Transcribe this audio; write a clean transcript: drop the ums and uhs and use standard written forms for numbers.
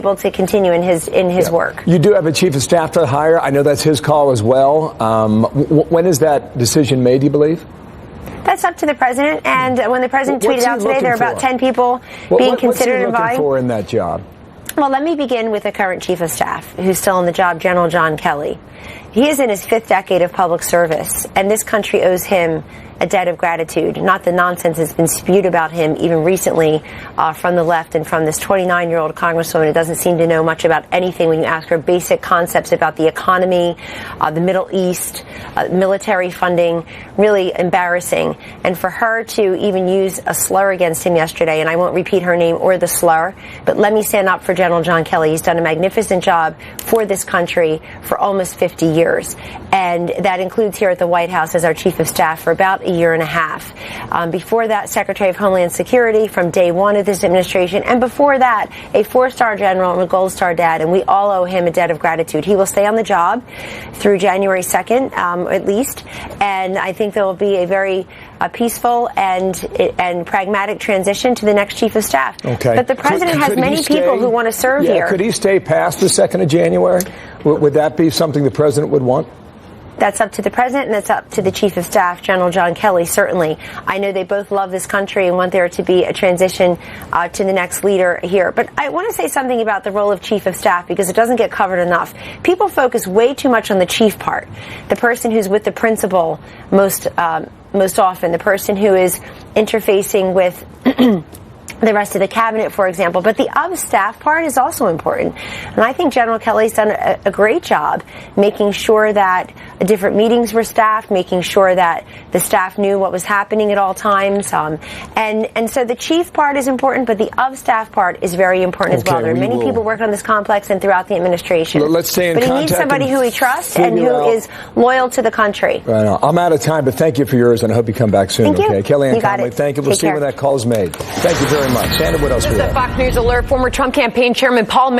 able to continue in his work. You do have a chief of staff to hire. I know that's his call as well. When is that decision made, do you believe? That's up to the president. And when the president tweeted out today, there are about 10 people being considered and vying. What's he looking for in that job? Well, let me begin with the current chief of staff, who's still on the job, General John Kelly. He is in his 5th decade of public service, and this country owes him a debt of gratitude, not the nonsense that's been spewed about him even recently from the left and from this 29-year-old congresswoman who doesn't seem to know much about anything when you ask her basic concepts about the economy, the Middle East, military funding. Really embarrassing. And for her to even use a slur against him yesterday, and I won't repeat her name or the slur, but let me stand up for General John Kelly. He's done a magnificent job for this country for almost 50 years. And that includes here at the White House as our chief of staff for about a year and a half. Before that, Secretary of Homeland Security from day one of this administration. And before that, a 4-star general and a gold star dad. And we all owe him a debt of gratitude. He will stay on the job through January 2nd, at least. And I think there will be a very peaceful and pragmatic transition to the next chief of staff. Okay. But the president has many people who want to serve here. Could he stay past the 2nd of January? Would that be something the president would want? That's up to the president, and that's up to the chief of staff, General John Kelly, certainly. I know they both love this country and want there to be a transition to the next leader here. But I want to say something about the role of chief of staff because it doesn't get covered enough. People focus way too much on the chief part, the person who's with the principal most often, the person who is interfacing with the rest of the cabinet, for example. But the of staff part is also important. And I think General Kelly's done a great job making sure that different meetings were staffed, making sure that the staff knew what was happening at all times. And so the chief part is important, but the of staff part is very important as well. There are many people working on this complex and throughout the administration. Let's stay in contact. But he needs somebody who he trusts and who is loyal to the country. Right on. I'm out of time, but thank you for yours, and I hope you come back soon. Thank you. Okay, KellyAnne You got Conway, it. thank you. We'll see when that call is made. Thank you very much. Sandra, what else? This is a Fox News alert. Former Trump campaign chairman Paul Mann